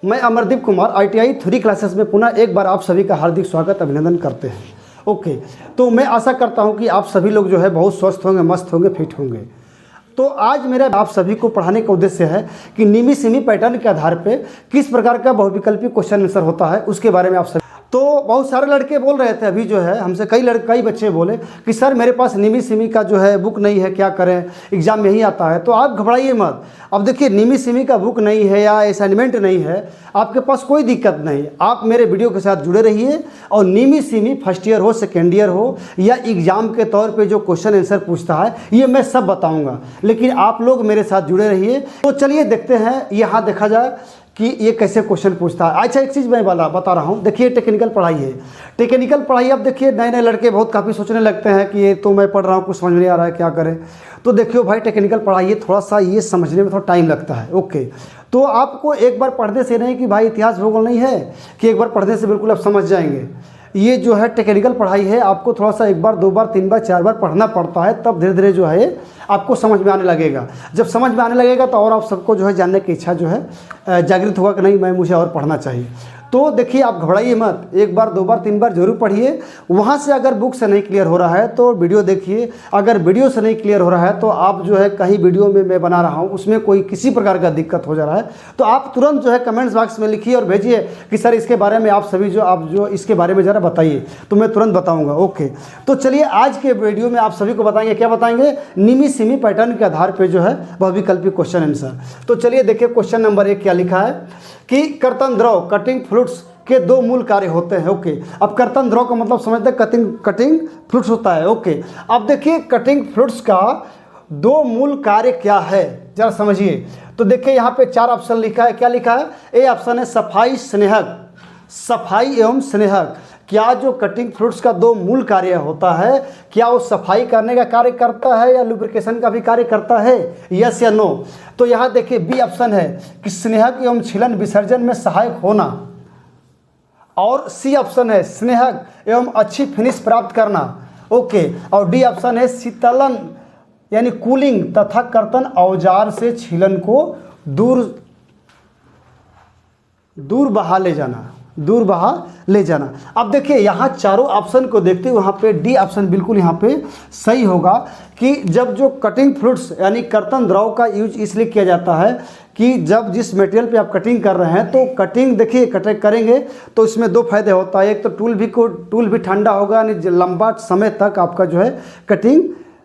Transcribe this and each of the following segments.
मैं Amardeep Kumar ITI theory classes में पुनः एक बार आप सभी का हार्दिक स्वागत अभिनंदन करते हैं। ओके, तो मैं आशा करता हूं कि आप सभी लोग जो है बहुत स्वस्थ होंगे, मस्त होंगे, फिट होंगे। तो आज मेरा आप सभी को पढ़ाने का उद्देश्य है कि निमी सिमी पैटर्न के आधार पे किस प्रकार का बहुविकल्पी क्वेश्चन आंसर होता है उसके बारे में आप सभी। तो बहुत सारे लड़के बोल रहे थे अभी जो है हमसे, कई बच्चे बोले कि सर मेरे पास निमी सिमी का जो है बुक नहीं है, क्या करें, एग्जाम में ही आता है। तो आप घबराइए मत। अब देखिए, निमी सिमी का बुक नहीं है या असाइनमेंट नहीं है, आपके पास कोई दिक्कत नहीं। आप मेरे वीडियो के साथ जुड़े रहिए और निमी सिमी फर्स्ट ईयर हो, सेकेंड ईयर हो या एग्जाम के तौर पे जो क्वेश्चन आंसर पूछता है ये मैं सब बताऊंगा, लेकिन आप लोग मेरे साथ जुड़े रहिए। तो चलिए देखते हैं यहाँ देखा जाए कि ये कैसे क्वेश्चन पूछता है। अच्छा, एक चीज़ मैं बता रहा हूँ, देखिए टेक्निकल पढ़ाई है। टेक्निकल पढ़ाई अब देखिए नए नए लड़के बहुत काफ़ी सोचने लगते हैं कि ये तो मैं पढ़ रहा हूँ, कुछ समझ नहीं आ रहा है, क्या करें। तो देखियो भाई, टेक्निकल पढ़ाई है, थोड़ा सा ये समझने में थोड़ा टाइम लगता है। ओके, तो आपको एक बार पढ़ने से नहीं कि भाई इतिहास भूगोल नहीं है कि एक बार पढ़ने से बिल्कुल आप समझ जाएंगे। ये जो है टेक्निकल पढ़ाई है, आपको थोड़ा सा एक बार, दो बार, तीन बार, चार बार पढ़ना पड़ता है, तब धीरे धीरे जो है आपको समझ में आने लगेगा। जब समझ में आने लगेगा तो और आप सबको जो है जानने की इच्छा जो है जागृत होगा कि नहीं, मुझे और पढ़ना चाहिए। तो देखिए, आप घबराइए मत, एक बार, दो बार, तीन बार जरूर पढ़िए। वहाँ से अगर बुक से नहीं क्लियर हो रहा है तो वीडियो देखिए। अगर वीडियो से नहीं क्लियर हो रहा है तो आप जो है कहीं वीडियो में मैं बना रहा हूँ उसमें कोई किसी प्रकार का दिक्कत हो जा रहा है तो आप तुरंत जो है कमेंट्स बॉक्स में लिखिए और भेजिए कि सर इसके बारे में आप सभी जो इसके बारे में ज़रा बताइए, तो मैं तुरंत बताऊँगा। ओके, तो चलिए आज के वीडियो में आप सभी को बताएंगे, क्या बताएंगे, निमी सिमी पैटर्न के आधार पर जो है बहुविकल्पी क्वेश्चन आंसर। तो चलिए देखिए, क्वेश्चन नंबर 1 क्या लिखा है कि कर्तन द्रव कटिंग फ्लूइड्स के दो मूल कार्य होते हैं। ओके, अब कर्तन द्रव का मतलब समझते हैं, कटिंग फ्लूइड्स होता है। ओके, अब देखिए कटिंग फ्लूइड्स का दो मूल कार्य क्या है जरा समझिए। तो देखिए यहाँ पे 4 ऑप्शन लिखा है। क्या लिखा है? ए ऑप्शन है सफाई स्नेहक, सफाई एवं स्नेहक। क्या जो कटिंग फ्लूइड्स का दो मूल कार्य होता है, क्या वो सफाई करने का कार्य करता है या लुब्रिकेशन का भी कार्य करता है, यस या नो? तो यहाँ देखिए बी ऑप्शन है कि स्नेहक एवं छीलन विसर्जन में सहायक होना, और सी ऑप्शन है स्नेहक एवं अच्छी फिनिश प्राप्त करना। ओके, और डी ऑप्शन है शीतलन यानी कूलिंग तथा कर्तन औजार से छीलन को दूर बहा ले जाना। अब देखिए यहाँ चारों ऑप्शन को देखते हुए वहाँ पे डी ऑप्शन बिल्कुल यहाँ पे सही होगा कि जब जो कटिंग फ्लूइड्स यानी कर्तन द्रव का यूज इसलिए किया जाता है कि जब जिस मटेरियल पे आप कटिंग कर रहे हैं तो कटिंग देखिए कटिंग करेंगे तो इसमें दो फायदे होता है। एक तो टूल भी ठंडा होगा, यानी लंबा समय तक आपका जो है कटिंग,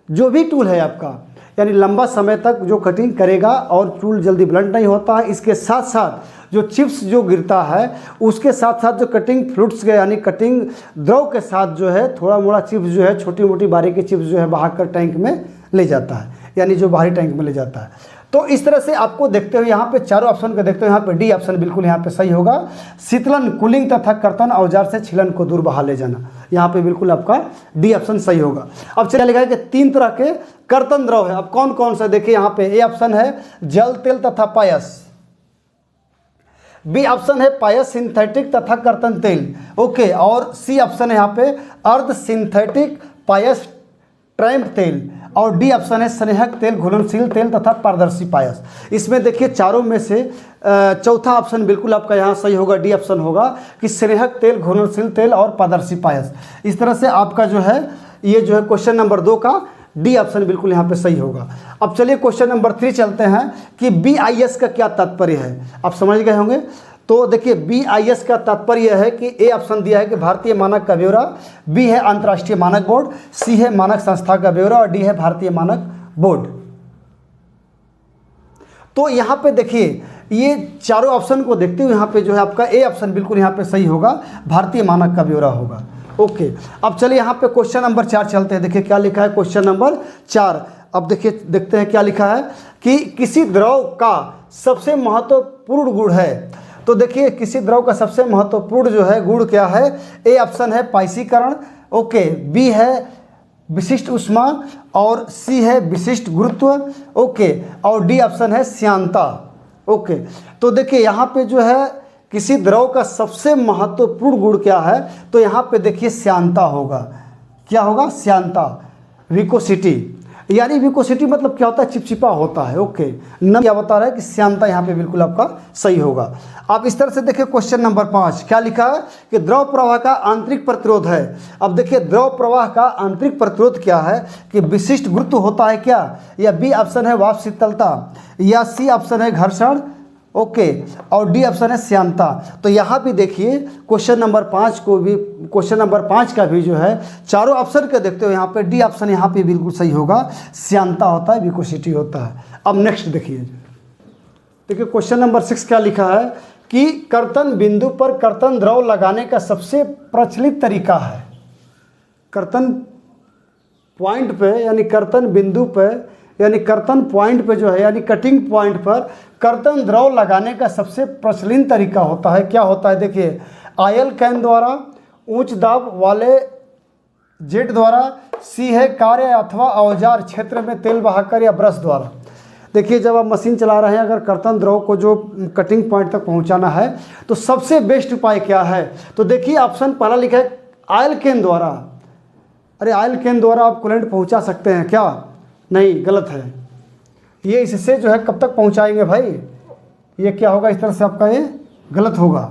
जो भी टूल है आपका यानी लंबा समय तक जो कटिंग करेगा और टूल जल्दी ब्लंट नहीं होता है। इसके साथ साथ जो चिप्स जो गिरता है उसके साथ साथ जो कटिंग फ्लूइड्स के यानी कटिंग द्रव के साथ जो है थोड़ा मोड़ा चिप्स जो है, छोटी मोटी बारीकी चिप्स जो है बहाकर टैंक में ले जाता है, यानी जो बाहरी टैंक में ले जाता है। तो इस तरह से आपको देखते हुए यहाँ पे चारों ऑप्शन को देखते हुए यहाँ पे डी ऑप्शन बिल्कुल यहाँ पे सही होगा। शीतलन कूलिंग तथा कर्तन औजार से छीलन को दूर बहा ले जाना, यहाँ पे बिल्कुल आपका डी ऑप्शन सही होगा। अब चलिए लिखा है कि 3 तरह के कर्तन द्रव है। अब कौन कौन सा देखिए, यहाँ पे ए ऑप्शन है जल तेल तथा पायस, बी ऑप्शन है पायस सिंथेटिक तथा कर्तन तेल। ओके, और सी ऑप्शन है यहाँ पे अर्ध सिंथेटिक पायस ट्रैम्प तेल, और डी ऑप्शन है स्नेहक तेल, घुलनशील तेल तथा पारदर्शी पायस। इसमें देखिए चारों में से चौथा ऑप्शन बिल्कुल आपका यहाँ सही होगा, डी ऑप्शन होगा कि स्नेहक तेल, घुलनशील तेल और पारदर्शी पायस। इस तरह से आपका जो है ये जो है क्वेश्चन नंबर 2 का डी ऑप्शन बिल्कुल यहाँ पे सही होगा। अब चलिए क्वेश्चन नंबर 3 चलते हैं कि BIS का क्या तात्पर्य है, आप समझ गए होंगे। तो देखिए BIS का तात्पर्य है कि ए ऑप्शन दिया है कि भारतीय मानक का ब्यौरा, बी है अंतर्राष्ट्रीय मानक बोर्ड, सी है मानक संस्था का ब्यौरा और डी है भारतीय मानक बोर्ड। तो यहाँ पे देखिए ये चारों ऑप्शन को देखते हुए यहाँ पे जो है आपका ए ऑप्शन बिल्कुल यहाँ पे सही होगा, भारतीय मानक का ब्यौरा होगा। ओके, अब चलिए यहाँ पे क्वेश्चन नंबर 4 चलते हैं। देखिए क्या लिखा है क्वेश्चन नंबर 4। अब देखिए देखते हैं क्या लिखा है कि किसी द्रव का सबसे महत्वपूर्ण गुण है। तो देखिए किसी द्रव का सबसे महत्वपूर्ण जो है गुण क्या है? ए ऑप्शन है पाइसीकरण, ओके, बी है विशिष्ट ऊष्मा और सी है विशिष्ट गुरुत्व, ओके, और डी ऑप्शन है श्यानता। ओके, तो देखिए यहाँ पे जो है किसी द्रव का सबसे महत्वपूर्ण गुण क्या है, तो यहाँ पे देखिए श्यानता होगा। क्या होगा? श्यानता, विकोसिटी। यानी विकोसिटी मतलब क्या होता है, चिपचिपा होता है। ओके, नम क्या बता रहा है कि श्यानता यहाँ पे बिल्कुल आपका सही होगा। अब इस तरह से देखिए क्वेश्चन नंबर 5 क्या लिखा है कि द्रव प्रवाह का आंतरिक प्रतिरोध है। अब देखिए द्रव प्रवाह का आंतरिक प्रतिरोध क्या है कि विशिष्ट गुरुत्व होता है क्या, या बी ऑप्शन है वाष्प शीतलता, या सी ऑप्शन है घर्षण, ओके, और डी ऑप्शन है श्यानता। तो यहाँ भी देखिए क्वेश्चन नंबर 5 को भी, क्वेश्चन नंबर 5 का भी जो है चारों ऑप्शन के देखते हो यहाँ पे डी ऑप्शन यहाँ पे बिल्कुल सही होगा, श्यानता होता है, विकोसिटी होता है। अब नेक्स्ट देखिए क्वेश्चन नंबर 6 क्या लिखा है कि कर्तन बिंदु पर कर्तन द्रव लगाने का सबसे प्रचलित तरीका है। कर्तन पॉइंट पे यानी कर्तन बिंदु पे यानी कर्तन पॉइंट पे जो है यानी कटिंग पॉइंट पर कर्तन द्रव लगाने का सबसे प्रचलित तरीका होता है, क्या होता है देखिए, आयल कैन द्वारा, उच्च दाब वाले जेट द्वारा, सी है कार्य अथवा औजार क्षेत्र में तेल बहाकर या ब्रश द्वारा। देखिए जब आप मशीन चला रहे हैं अगर कर्तन द्रव को जो कटिंग पॉइंट तक पहुंचाना है तो सबसे बेस्ट उपाय क्या है, तो देखिए ऑप्शन पहला लिखा है आयल कैन द्वारा। अरे आयल कैन द्वारा आप कूलेंट पहुंचा सकते हैं क्या, नहीं, गलत है। ये इससे जो है कब तक पहुंचाएंगे भाई, ये क्या होगा, इस तरह से आपका ये गलत होगा।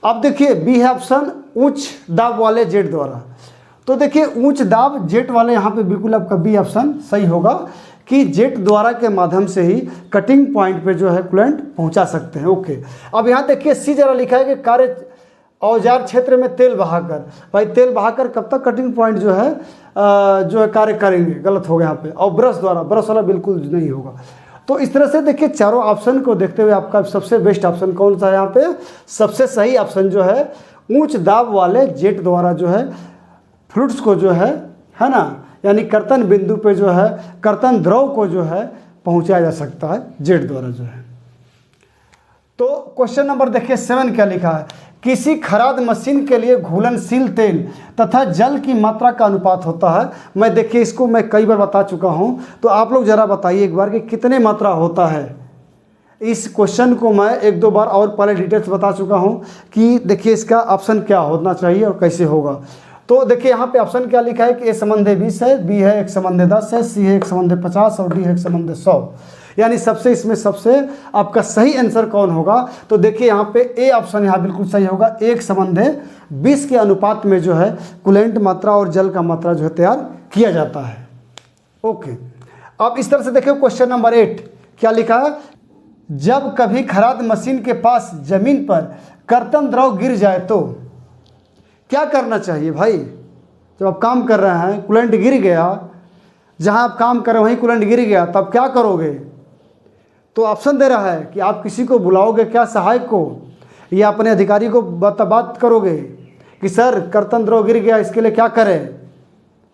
अब देखिए बी है ऑप्शन उच्च दाब वाले जेट द्वारा। तो देखिए उच्च दाब जेट वाले यहाँ पे बिल्कुल आपका बी ऑप्शन सही होगा कि जेट द्वारा के माध्यम से ही कटिंग पॉइंट पे जो है कूलेंट पहुंचा सकते हैं। ओके, अब यहाँ देखिए सी जरा लिखा है कि कार्य औजार क्षेत्र में तेल बहाकर। भाई तेल बहाकर कब तक कटिंग पॉइंट जो है कार्य करेंगे, गलत होगा यहाँ पे। और ब्रश द्वारा, ब्रश वाला बिल्कुल नहीं होगा। तो इस तरह से देखिए चारों ऑप्शन को देखते हुए आपका सबसे बेस्ट ऑप्शन कौन सा है, यहाँ पे सबसे सही ऑप्शन जो है उच्च दाब वाले जेट द्वारा जो है फ्लूइड्स को जो है ना, यानी कर्तन बिंदु पे जो है कर्तन द्रव को जो है पहुँचाया जा सकता है जेट द्वारा जो है। तो क्वेश्चन नंबर देखिए 7 क्या लिखा है, किसी खराद मशीन के लिए घुलनशील तेल तथा जल की मात्रा का अनुपात होता है। मैं देखिए इसको मैं कई बार बता चुका हूं, तो आप लोग ज़रा बताइए एक बार कि कितने मात्रा होता है। इस क्वेश्चन को मैं 1-2 बार और पहले डिटेल्स बता चुका हूं कि देखिए इसका ऑप्शन क्या होना चाहिए और कैसे होगा। तो देखिए यहाँ पे ऑप्शन क्या लिखा है कि ए संबंधे 20 है, बी है 1 संबंधे 10 है, सी है 1 संबंधे 50 और डी है 1 संबंधे 100। यानी सबसे इसमें सबसे आपका सही आंसर कौन होगा, तो देखिए यहाँ पे ए ऑप्शन यहाँ बिल्कुल सही होगा, 1 संबंधे 20 के अनुपात में जो है कूलेंट मात्रा और जल का मात्रा जो है तैयार किया जाता है। ओके, अब इस तरह से देखिए क्वेश्चन नंबर 8 क्या लिखा है, जब कभी खराद मशीन के पास जमीन पर कर्तन द्रव गिर जाए तो क्या करना चाहिए भाई। जब आप काम कर रहे हैं कूलेंट गिर गया, जहाँ आप काम कर रहे हैं वहीं कूलेंट गिर गया, तब क्या करोगे। तो ऑप्शन दे रहा है कि आप किसी को बुलाओगे क्या, सहायक को, या अपने अधिकारी को बात करोगे कि सर कर्तन द्रव गिर गया, इसके लिए क्या करें।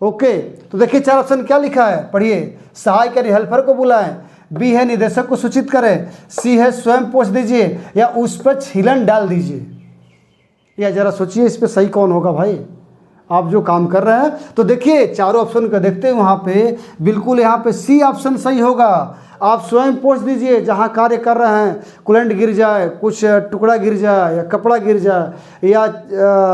ओके, तो देखिए 4 ऑप्शन क्या लिखा है, पढ़िए, सहायक यानी हेल्पर को बुलाएं, बी है निदेशक को सूचित करें, सी है स्वयं पोंछ दीजिए, या उस पर छीलन डाल दीजिए। या जरा सोचिए इस पर सही कौन होगा भाई, आप जो काम कर रहे हैं। तो देखिए चारों ऑप्शन को देखते हैं, वहाँ पे बिल्कुल यहाँ पे सी ऑप्शन सही होगा। आप स्वयं पोंछ दीजिए, जहाँ कार्य कर रहे हैं कूलेंट गिर जाए, कुछ टुकड़ा गिर जाए या कपड़ा गिर जाए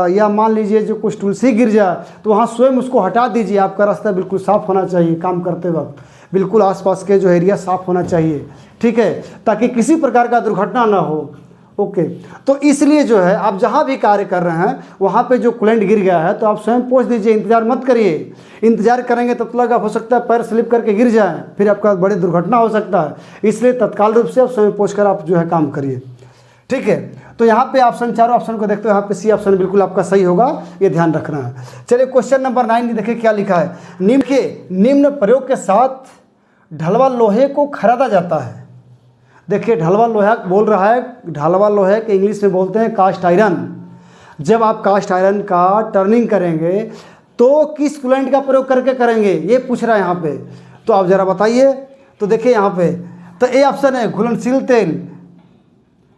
या मान लीजिए जो कुछ तुलसी गिर जाए, तो वहाँ स्वयं उसको हटा दीजिए। आपका रास्ता बिल्कुल साफ़ होना चाहिए, काम करते वक्त बिल्कुल आसपास के जो एरिया साफ़ होना चाहिए, ठीक है, ताकि किसी प्रकार का दुर्घटना ना हो। ओके, तो इसलिए जो है आप जहाँ भी कार्य कर रहे हैं वहाँ पे जो कूलेंट गिर गया है तो आप स्वयं पोंछ दीजिए, इंतजार मत करिए। इंतजार करेंगे तब तक आप हो सकता है पैर स्लिप करके गिर जाए, फिर आपका बड़ी दुर्घटना हो सकता है। इसलिए तत्काल रूप से आप स्वयं पोंछ कर आप जो है काम करिए, ठीक है। तो यहाँ पे ऑप्शन, चारों ऑप्शन को देखते हो, यहाँ पे सी ऑप्शन बिल्कुल आपका सही होगा, ये ध्यान रखना है। चलिए क्वेश्चन नंबर 9 देखिए क्या लिखा है, निम्न प्रयोग के साथ ढलवा लोहे को खरीदा जाता है। देखिए ढलवा लोहा बोल रहा है, ढलवा लोहे के इंग्लिश में बोलते हैं कास्ट आयरन। जब आप कास्ट आयरन का टर्निंग करेंगे तो किस कूलेंट का प्रयोग करके करेंगे, ये पूछ रहा है यहाँ पे। तो आप ज़रा बताइए। तो देखिए यहाँ पे तो ए ऑप्शन है घुलनशील तेल,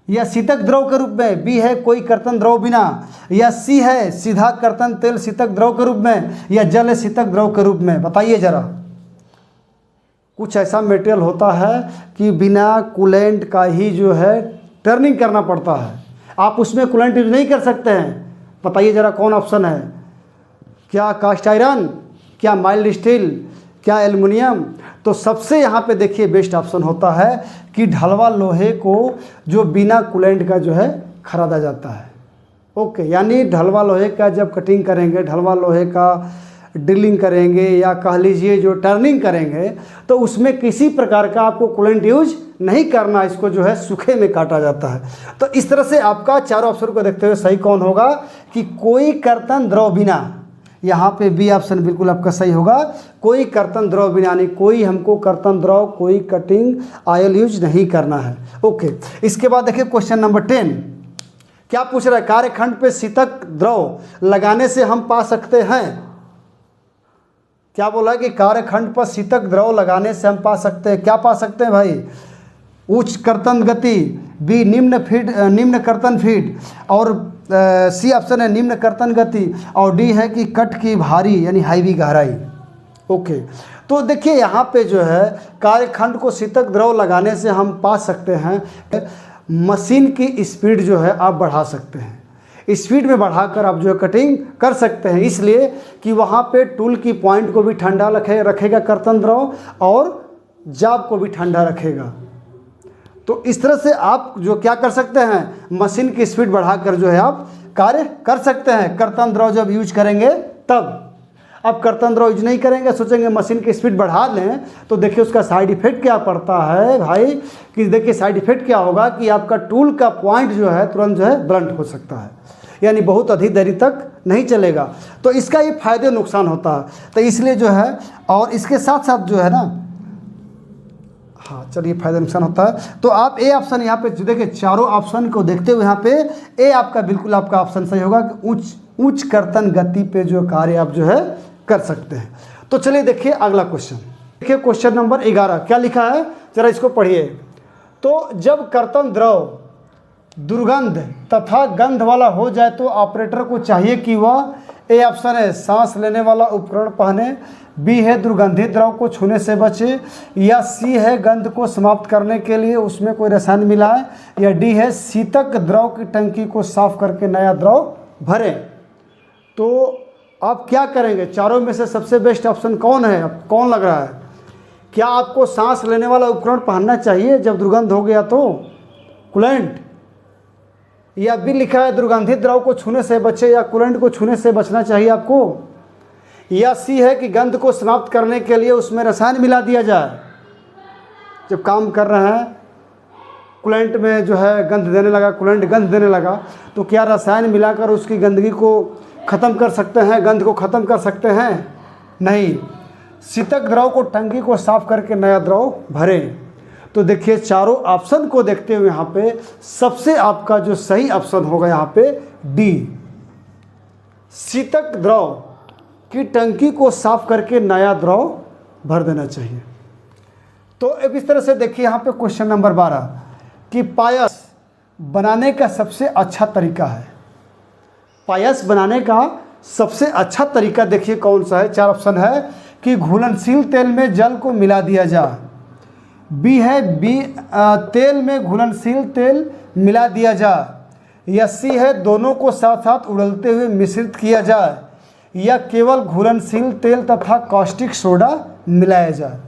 या शीतक द्रव के रूप में, बी है कोई कर्तन द्रव बिना, या सी है सीधा कर्तन तेल शीतक द्रव के रूप में, या जल है शीतक द्रव के रूप में। बताइए ज़रा। कुछ ऐसा मटेरियल होता है कि बिना कूलेंट का ही जो है टर्निंग करना पड़ता है, आप उसमें कूलेंट यूज नहीं कर सकते हैं। बताइए ज़रा कौन ऑप्शन है, क्या कास्ट आयरन, क्या माइल्ड स्टील, क्या एल्युमिनियम? तो सबसे यहाँ पे देखिए बेस्ट ऑप्शन होता है कि ढलवा लोहे को जो बिना कूलेंट का जो है खरीदा जाता है। ओके, यानी ढलवा लोहे का जब कटिंग करेंगे, ढलवा लोहे का ड्रिलिंग करेंगे या कह लीजिए जो टर्निंग करेंगे, तो उसमें किसी प्रकार का आपको कूलेंट यूज नहीं करना, इसको जो है सूखे में काटा जाता है। तो इस तरह से आपका चारों ऑप्शन को देखते हुए सही कौन होगा कि कोई कर्तन द्रव बिना, यहाँ पे बी ऑप्शन बिल्कुल आपका सही होगा, कोई कर्तन द्रव बिना, यानी कोई हमको कर्तन द्रव, कोई कटिंग ऑयल यूज नहीं करना है। ओके, इसके बाद देखिए क्वेश्चन नंबर 10 क्या पूछ रहा है, कार्यखंड पे शीतक द्रव लगाने से हम पा सकते हैं। क्या बोला है कि कार्यखंड पर शीतक द्रव लगाने से हम पा सकते हैं। क्या पा सकते हैं भाई? उच्च कर्तन गति, बी निम्न कर्तन फीड, और सी ऑप्शन है निम्न कर्तन गति, और डी है कि कट की भारी यानी हाईवी गहराई। ओके, तो देखिए यहाँ पे जो है कार्यखंड को शीतक द्रव लगाने से हम पा सकते हैं, मशीन की स्पीड जो है आप बढ़ा सकते हैं, स्पीड में बढ़ाकर आप जो है कटिंग कर सकते हैं, इसलिए कि वहाँ पे टूल की पॉइंट को भी ठंडा रखेगा कर्तन द्रव, और जाब को भी ठंडा रखेगा। तो इस तरह से आप जो क्या कर सकते हैं, मशीन की स्पीड बढ़ाकर जो है आप कार्य कर सकते हैं, कर्तन द्रव जब यूज करेंगे तब। अब कर्तन द्रव यूज नहीं करेंगे, सोचेंगे मशीन की स्पीड बढ़ा लें, तो देखिए उसका साइड इफेक्ट क्या पड़ता है भाई, कि देखिए साइड इफेक्ट क्या होगा कि आपका टूल का पॉइंट जो है तुरंत जो है ब्लंट हो सकता है, यानी बहुत अधिक देरी तक नहीं चलेगा। तो इसका ये फायदे नुकसान होता है, तो इसलिए जो है, और इसके साथ साथ जो है ना, हाँ चलिए फायदा नुकसान होता है। तो आप ए ऑप्शन यहाँ पे देखिए, चारों ऑप्शन को देखते हुए यहाँ पे ए आपका बिल्कुल आपका ऑप्शन सही होगा कि उच्च कर्तन गति पे जो कार्य आप जो है कर सकते हैं। तो चलिए देखिए अगला क्वेश्चन, देखिए क्वेश्चन नंबर 11 क्या लिखा है, जरा इसको पढ़िए। तो जब कर्तन द्रव दुर्गंध तथा गंध वाला हो जाए तो ऑपरेटर को चाहिए कि वह, ए ऑप्शन है सांस लेने वाला उपकरण पहने, बी है दुर्गंधित द्रव को छूने से बचे, या सी है गंध को समाप्त करने के लिए उसमें कोई रसायन मिलाए, या डी है शीतक द्रव की टंकी को साफ करके नया द्रव भरें। तो आप क्या करेंगे, चारों में से सबसे बेस्ट ऑप्शन कौन है, अब कौन लग रहा है? क्या आपको सांस लेने वाला उपकरण पहनना चाहिए जब दुर्गंध हो गया तो, कूलेंट, या बी लिखा है दुर्गंधित द्रव को छूने से बचे या कूलेंट को छूने से बचना चाहिए आपको, या सी है कि गंध को समाप्त करने के लिए उसमें रसायन मिला दिया जाए। जब काम कर रहे हैं कूलेंट में जो है गंध देने लगा, कूलेंट गंध देने लगा, तो क्या रसायन मिलाकर उसकी गंदगी को ख़त्म कर सकते हैं, गंध को ख़त्म कर सकते हैं? नहीं, शीतक द्रव को टंकी को साफ करके नया द्रव भरें। तो देखिए चारों ऑप्शन को देखते हुए यहाँ पे सबसे आपका जो सही ऑप्शन होगा यहाँ पे डी, शीतक द्रव की टंकी को साफ करके नया द्रव भर देना चाहिए। तो अब इस तरह से देखिए यहाँ पे क्वेश्चन नंबर 12 कि पायस बनाने का सबसे अच्छा तरीका है। पायस बनाने का सबसे अच्छा तरीका देखिए कौन सा है, 4 ऑप्शन है कि घुलनशील तेल में जल को मिला दिया जाए, बी है तेल में घुलनशील तेल मिला दिया जाए, या सी है दोनों को साथ साथ उड़लते हुए मिश्रित किया जाए, या केवल घुलनशील तेल तथा कास्टिक सोडा मिलाया जाए।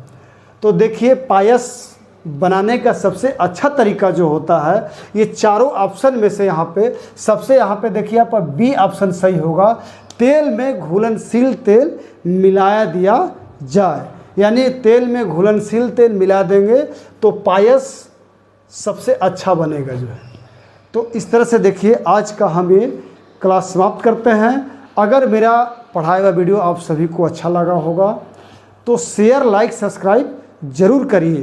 तो देखिए पायस बनाने का सबसे अच्छा तरीका जो होता है, ये चारों ऑप्शन में से यहाँ पे सबसे यहाँ पे देखिए आप बी ऑप्शन सही होगा, तेल में घुलनशील तेल मिलाया दिया जाए, यानी तेल में घुलनशील तेल मिला देंगे तो पायस सबसे अच्छा बनेगा जो है। तो इस तरह से देखिए आज का हम ये क्लास समाप्त करते हैं। अगर मेरा पढ़ाया हुआ वीडियो आप सभी को अच्छा लगा होगा तो शेयर, लाइक, सब्सक्राइब ज़रूर करिए।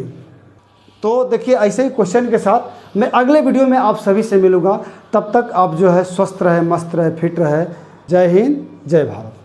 तो देखिए ऐसे ही क्वेश्चन के साथ मैं अगले वीडियो में आप सभी से मिलूँगा। तब तक आप जो है स्वस्थ रहे, मस्त रहे, फिट रहे। जय हिंद, जय भारत।